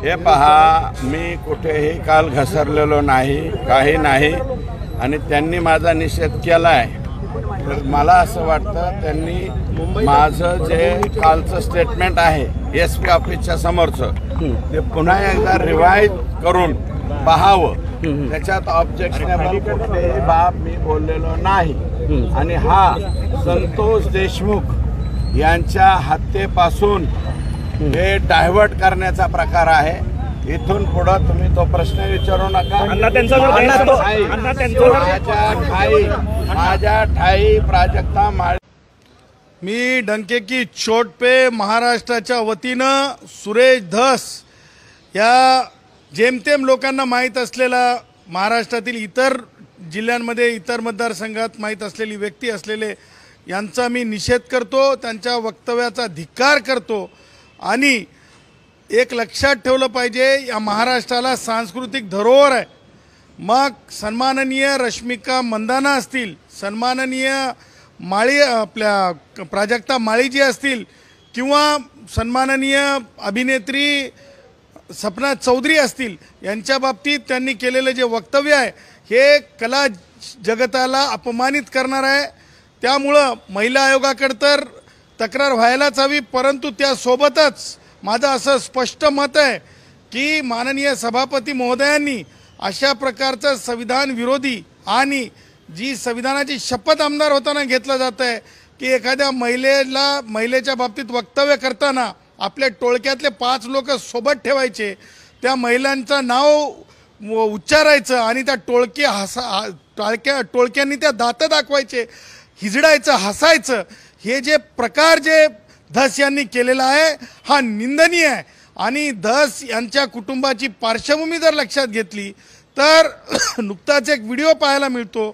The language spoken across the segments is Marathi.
हे पहा, मी कुठेही काल घसरलेलो नाही, काही नाही आणि त्यांनी माझा निषेध केला आहे। तर मला असं वाटतं त्यांनी माझं जे कालचं स्टेटमेंट आहे SP ऑफिसच्या समोरचं ते पुन्हा एकदा रिवाइज करून पाहावं। त्याच्यात ऑब्जेक्शनेबल कुठलेही बाब मी बोललेलो नाही आणि हा संतोष देशमुख यांच्या हत्येपासून हे डायव्हर्ट करण्याचा प्रकार आहे। इथून पुढे तुम्ही तो प्रश्न विचारू नका। माझ्या ठाई प्राजक्ता माळी। मी डंके की चोट पे महाराष्ट्राच्या वतीनं सुरेश धस या जेमतेम लोकांना माहीत असलेला महाराष्ट्रातील इतर जिल्ह्यांमध्ये इतर मतदारसंघात माहीत असलेली व्यक्ती असलेले यांचा मी निषेध करतो, त्यांच्या वक्तव्याचा धिक्कार करतो। आणि एक लक्षात ठेवलं पाहिजे, या महाराष्ट्राला सांस्कृतिक धरोहर आहे। मग सन्माननीय रश्मिका मंदाना असतील, सन्माननीय माळी आपल्या प्राजक्ता माळीजी असतील किंवा सन्माननीय अभिनेत्री सपना चौधरी असतील, यांच्या बाबतीत त्यांनी केलेले जे वक्तव्य आहे हे कला जगताला अपमानित करणार आहे। त्यामुळं महिला आयोगाकडे तर तक्रार व्हायलाच हवी, परंतु त्यासोबतच माझं असं स्पष्ट मत आहे की माननीय सभापती महोदयांनी अशा प्रकारचं संविधान विरोधी आणि जी संविधानाची शपथ आमदार होताना घेतलं जात आहे की एखाद्या महिलेच्या बाबतीत वक्तव्य करताना आपल्या टोळक्यातले 5 लोक सोबत ठेवायचे, त्या महिलांचं नाव उच्चारायचं आणि त्या टोळक्यांनी त्या दात दाखवायचे, हिजडायचं, हसायचं, हे जे प्रकार जे धस यांनी केलेला आहे हा निंदनीय आहे। आणि धस यांच्या कुटुंबाची पार्श्वभूमी जर लक्षात घेतली तर नुकताच एक व्हिडिओ पाहायला मिळतो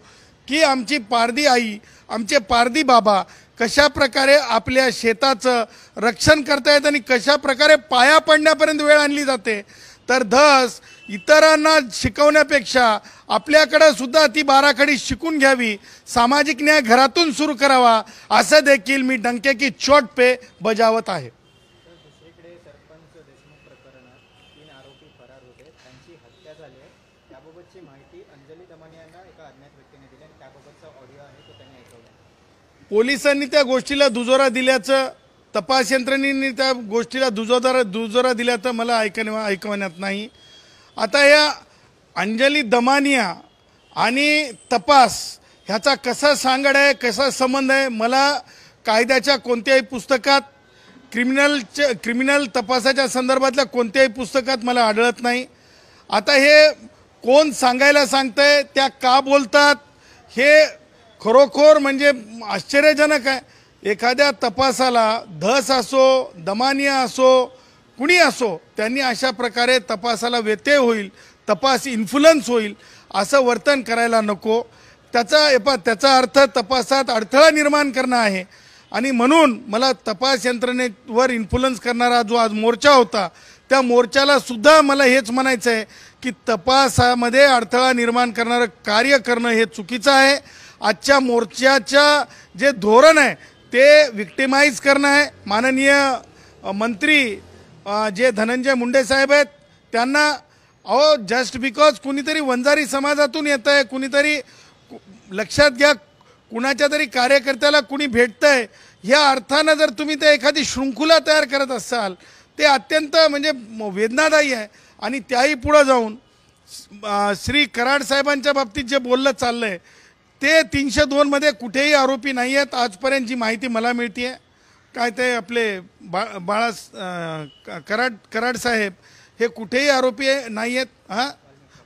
की आमची पारधी आई, आमचे पारधी बाबा कशा प्रकारे आपल्या शेताचं रक्षण करतायत आणि कशा प्रकारे पाया पडण्यापर्यंत वेळ आणली जाते। तर धस इतरांना शिकवण्यापेक्षा आपल्याकडे सुद्धा ती बाराखडी शिकून घ्यावी, सामाजिक न्याय घरातून सुरू करावा, असं देखील मी डंके की चोट पे बजावत आहे। दुसरीकडे सरपंच देशमुख प्रकरणात 3 आरोपी फरार होते, त्यांची हत्या झाली आहे, त्याबाबतची माहिती अंजली दमानी यांना एका अज्ञात व्यक्तीने दिली आणि त्याबाबतचा ऑडिओ आहे तो त्यांनी ऐकवला। पोलिसांनी त्या गोष्टीला दुजोरा दिल्याचं, तपास यंत्रणेने त्या गोष्टीला दुजोरा दिल्याचं मला ऐकवण्यात नाही। आता या अंजली दमानिया आणि तपास ह्याचा कसा सांगड आहे, कसा संबंध आहे, मला कायद्याच्या कोणत्याही पुस्तकात क्रिमिनल तपासाच्या संदर्भातल्या कोणत्याही पुस्तकात मला आढळत नाही। आता हे कोण सांगायला सांगतंय, त्या का बोलतात, हे खरोखर म्हणजे आश्चर्यजनक आहे। एखाद्या तपासाला धस असो, दमानिया असो, कुणी असो, त्यांनी अशा प्रकारे तपासाला व्यत्यय होईल, तपास इन्फ्लुअन्स होईल असं वर्तन करायला नको। त्याचा अर्थ तपासात अडथळा निर्माण करणं आहे। आणि म्हणून मला तपास यंत्रणेवर इन्फ्लुअन्स करणारा जो आज मोर्चा होता त्या मोर्चाला सुद्धा मला हेच म्हणायचं आहे की तपासामध्ये अडथळा निर्माण करणारं कार्य करणं हे चुकीचं आहे। आजच्या मोर्चाच्या जे धोरण आहे ते विक्टिमाइज करणं आहे। माननीय मंत्री जे धनंजय मुंडे साहेब आहेत त्यांना जस्ट बिकॉज कुणीतरी वंजारी समाजातून येत आहे, कुणीतरी लक्षात घ्या कुणाच्या तरी कार्यकर्त्याला कुणी भेटतंय ह्या अर्थानं जर तुम्ही ते एखादी शृंखला तयार करत असाल ते अत्यंत म्हणजे वेदनादायी आहे। आणि त्याही पुढे जाऊन श्री कराड साहेबांच्या बाबतीत जे बोललं चाललंय ते 302 मध्ये कुठेही आरोपी नाही आहेत आजपर्यंत जी माहिती मला मिळते। काय ते आपले कराड साहेब हे कुठेही आरोपी नाही आहेत। हां,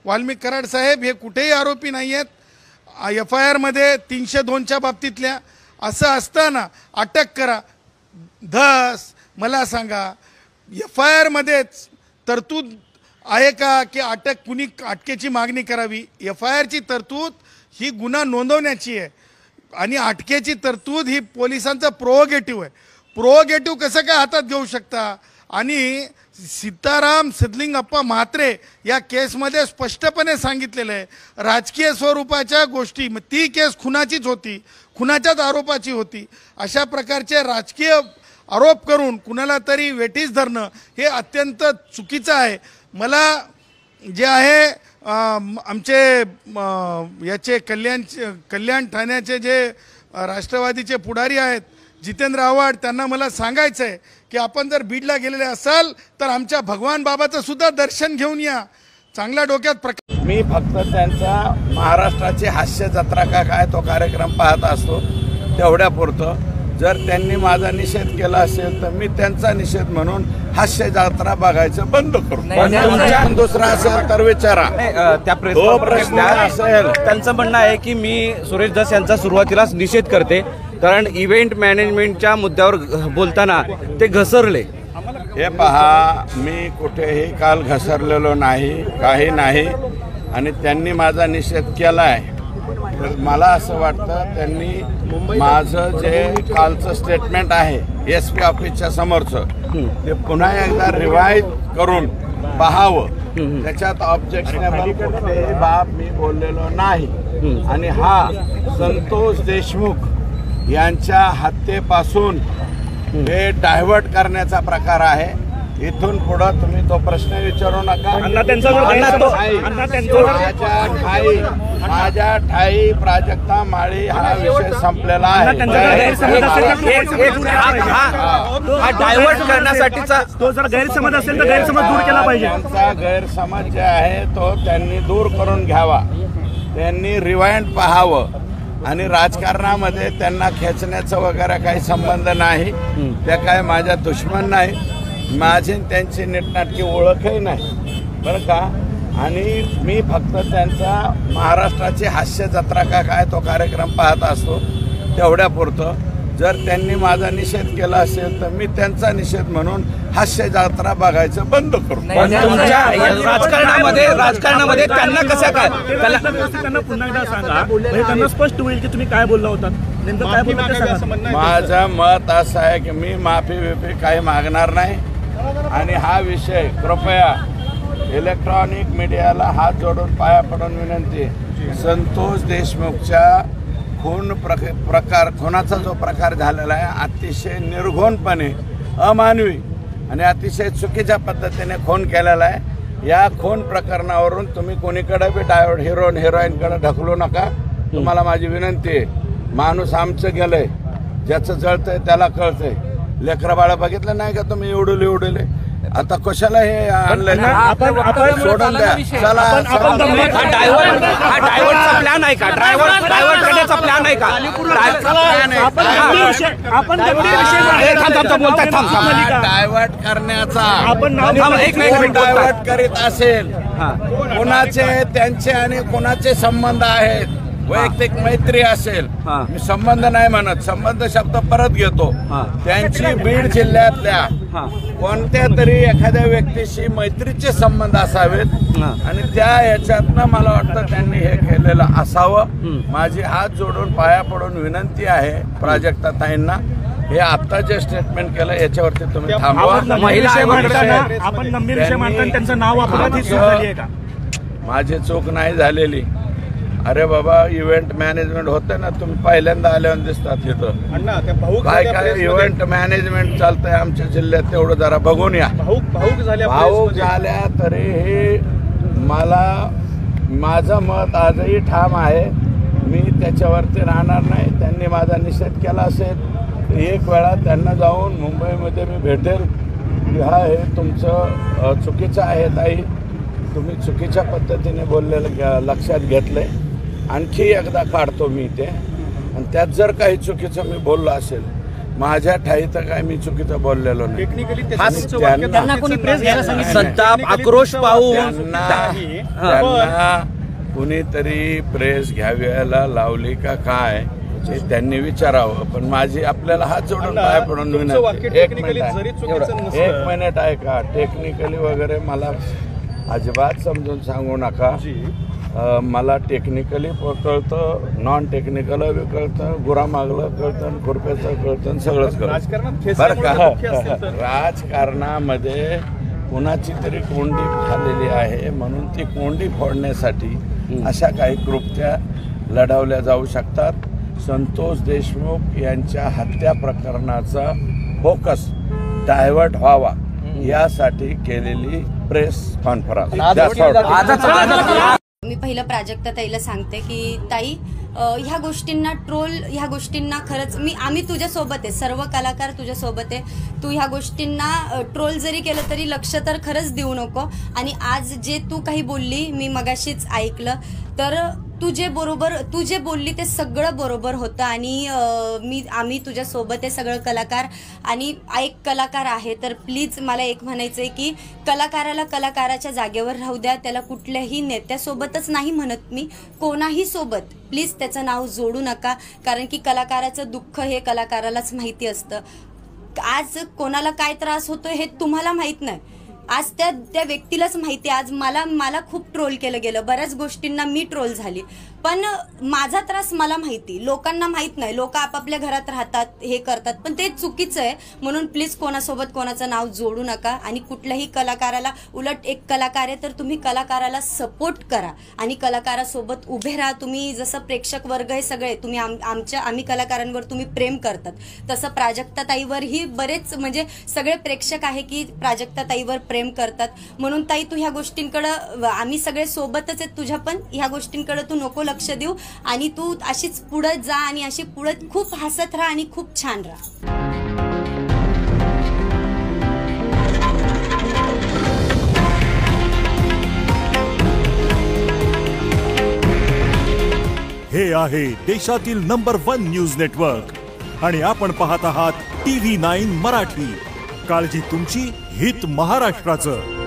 वाल्मिक कराड साहेब हे कुठेही आरोपी नाही आहेत FIR मध्ये 302च्या बाबतीतल्या। असं असताना अटक करा। धस मला सांगा, FIR मध्येच तरतूद आहे का की अटकेची मागणी करावी? FIRची तरतूद ही गुन्हा नोंदवण्याची आहे आणि अटकेची तरतूद ही पोलिसांचा प्रोगेटिव्ह आहे। प्रोगेटिव्ह कसं काय हातात घेऊ शकता? आणि सीताराम सिद्धलिंगप्पा म्हात्रे या केसमध्ये स्पष्टपणे सांगितलेलं आहे राजकीय स्वरूपाच्या गोष्टी, ती केस खुनाचीच होती, खुनाच्याच आरोपाची होती। अशा प्रकारचे राजकीय आरोप करून कुणाला तरी वेठीस धरणं हे अत्यंत चुकीचं आहे. मला जे आहे आमचे याचे कल्याण ठाण्याचे जे राष्ट्रवादीचे पुढारी आहेत जितेंद्र आव्हाड, त्यांना मला सांगायचं आहे की आपण जर बीडला गेलेले असाल तर आमच्या भगवान बाबाचं सुद्धा दर्शन घेऊन या. चांगल्या डोक्यात मी फक्त त्यांचा महाराष्ट्राची हास्य जत्रा का काय तो कार्यक्रम पाहत असतो तेवढ्यापुरतं. जर त्यांनी माझा निषेध केला असेल तर मी त्यांचा निषेध म्हणून हास्य जत्रा बघायचं बंद करू. पण दुसरा असेल तर विचारा. त्या तो प्रश्न असेल त्यांचं म्हणणं आहे की मी सुरेश धस यांचा सुरुवातीलाच निषेध करते, कारण इव्हेंट मॅनेजमेंटच्या मुद्द्यावर बोलताना ते घसरले. हे पहा, मी कुठेही काल घसरलेलो नाही, काही नाही. आणि त्यांनी माझा निषेध केला आहे तर मला असं वाटतं त्यांनी माझं जे कालचं स्टेटमेंट आहे SP ऑफिसच्या समोरचं ते पुन्हा एकदा रिवाईज करून पाहावं. त्याच्यात ऑब्जेक्शनेबल कुठलीही बाब मी बोललेलो नाही. आणि हा संतोष देशमुख यांच्या हत्येपासून हे डायव्हर्ट करण्याचा प्रकार आहे. इथून पुढं तुम्ही तो प्रश्न विचारू नका. माझ्या ठाई प्राजक्ता माळी हा विषय संपलेला आहे. डायव्हर्ट करण्यासाठीचा तो जर गैरसमज असेल तर गैरसमज दूर केला पाहिजे. त्यांचा गैरसमज जे आहे तो त्यांनी दूर करून घ्यावा. त्यांनी रिवाइंड पाहावं. आणि राजकारणामध्ये त्यांना खेचण्याचा वगैरे काही संबंध नाही. त्या काय माझ्या दुश्मन नाही. माझी त्यांची नीटनाटकी ओळखही नाही बरं का. आणि मी फक्त त्यांचा महाराष्ट्राची हास्य जत्रा का काय तो कार्यक्रम पाहत असतो तेवढ्यापुरतं. जर त्यांनी माझा निषेध केला असेल तर मी त्यांचा निषेध म्हणून हास्य जत्रा बघायचं बंद करू. राजकारणामध्ये त्यांना कसं काय त्यांना पुन्हा एकदा सांगा, म्हणजे त्यांना स्पष्ट होईल की तुम्ही काय बोलला होता, नेमकं काय बोलला. माझं मत असं आहे की मी माफी बिफी काही मागणार नाही. आणि हा विषय कृपया इलेक्ट्रॉनिक मीडियाला हात जोडून पाया पडून विनंती, संतोष देशमुखच्या खुनाचा जो प्रकार झालेला आहे अतिशय निर्घोणपणे अमानवी आणि अतिशय चुकीच्या पद्धतीने खून केलेला आहे. या खून प्रकरणावरून तुम्ही कोणीकडे बी हिरोईनकडे ढकलू नका. तुम्हाला माझी विनंती आहे. माणूस आमचं गेलंय, ज्याचं जळतंय त्याला कळतंय. लेकरं बाळा बघितलं नाही का तुम्ही एवढले आता कशाला हे आणलंय सोडून द्या. चला डायव्हर्टचा प्लॅन आहे का? डायव्हर्ट करण्याचा प्लॅन आहे का? डायव्हर्ट करण्याचा एक मिनिट डायव्हर्ट करीत असेल कोणाचे त्यांचे आणि कोणाचे संबंध आहेत, वैयक्तिक मैत्री असेल, मी संबंध नाही म्हणत, संबंध शब्द परत घेतो. त्यांची बीड जिल्ह्यातल्या कोणत्या तरी एखाद्या व्यक्तीशी मैत्रीचे संबंध असावेत आणि त्या याच्यातनं मला वाटतं त्यांनी हे केलेलं असावं. माझी हात जोडून पाया पडून विनंती आहे प्राजक्ता ताईंना, हे आता जे स्टेटमेंट केलं याच्यावरती तुम्ही थांबवा. आपण गंभीर विषय मांडताना त्यांचं नाव वापरण्यात ही चूक झाली आहे का? माझी चूक नाही झालेली. अरे बाबा, इव्हेंट मॅनेजमेंट होते ना, तुम्ही पहिल्यांदा आल्यावर दिसतात तिथं काय काय इव्हेंट मॅनेजमेंट चालतंय आमच्या जिल्ह्यात, तेवढं जरा बघून या. भाऊक झाल्या तरीही मला माझं मत आजही ठाम आहे. मी त्याच्यावरती राहणार नाही. त्यांनी माझा निषेध केला असेल एक वेळा त्यांना जाऊन मुंबईमध्ये मी भेटेल की हा हे तुमचं चुकीचं आहे ताई, तुम्ही चुकीच्या पद्धतीने बोललेलं लक्षात घेतलंय, आणखी एकदा काढतो मी ते. आणि त्यात जर काही चुकीचं मी बोललो असेल माझ्या ठाई तर काय मी चुकीचं बोललेलो नाही. संताप आक्रोश पाहून त्यांना कुणीतरी प्रेस घ्यायला लावली का काय हे त्यांनी विचारावं. पण माझी आपल्याला हात जोडून पाय पडून विनंती, एक मिनिट आहे का, टेक्निकली वगैरे मला अजिबात समजून सांगू नका. मला टेक्निकली कळतं, नॉन टेक्निकल बी कळतं, गुरामागलं कळतं, खुरप्याचं कळतं, सगळंच कळतं बरं का. राजकारणामध्ये कुणाची तरी कोंडी झालेली आहे म्हणून ती कोंडी फोडण्यासाठी अशा काही कृत्या लढवल्या जाऊ शकतात. संतोष देशमुख यांच्या हत्या प्रकरणाचा फोकस डायव्हर्ट व्हावा यासाठी केलेली प्रेस कॉन्फरन्स. मी पहिलं प्राजक्ताताईला सांगते की ताई ह्या गोष्टींना खरंच आम्ही तुझ्यासोबत आहे, सर्व कलाकार तुझ्यासोबत आहे. तू ह्या गोष्टींना ट्रोल जरी केलं तरी लक्ष तर खरंच देऊ नको. आणि आज जे तू काही बोलली मी मगाशीच ऐकलं, तर तू जे बोलली ते सगळं बरोबर होतं. आणि आम्ही तुझ्यासोबत आहे सगळं कलाकार. आणि एक कलाकार आहे तर प्लीज मला एक म्हणायचं आहे की कलाकाराला कलाकाराच्या जागेवर राहू द्या. त्याला कुठल्याही नेत्यासोबतच नाही म्हणत मी, कोणाही सोबत प्लीज त्याचं नाव जोडू नका. कारण की कलाकाराचं दुःख हे कलाकारालाच माहिती असतं. आज कोणाला काय त्रास होतोय हे तुम्हाला माहित नाही, आज त्या व्यक्तीलाच माहिती. आज मला खूप ट्रोल केलं गेलं, बऱ्याच गोष्टींना मी ट्रोल झाली, पण माझा त्रास मला माहिती, लोकांना माहित नाही. लोक आपापल्या घरात राहतात, हे करतात, पण ते चुकीचं आहे. म्हणून प्लीज कोणासोबत कोणाचं नाव जोडू नका. आणि कुठल्याही कलाकाराला, उलट एक कलाकार आहे तर तुम्ही कलाकाराला सपोर्ट करा आणि कलाकारासोबत उभे राहा. तुम्ही जसं प्रेक्षक वर्ग हे सगळे तुम्ही आम्ही कलाकारांवर तुम्ही प्रेम करतात, तसं प्राजक्ताताईवरही बरेच म्हणजे सगळे प्रेक्षक आहे की प्राजक्ताताईवर प्रेम करतात. म्हणून ताई तू ह्या गोष्टींकडं, आम्ही सगळे सोबतच आहेत तुझ्या, पण ह्या गोष्टींकडे तू नको लक्ष देऊ. आणि तू अशीच पुढे जा आणि अशी पुढे खूप हसत राहा आणि खूप छान राहा. हे आहे देशातील नंबर 1 न्यूज नेटवर्क आणि आपण पाहत आहात TV9 मराठी. काळजी तुमची, हित महाराष्ट्राचं.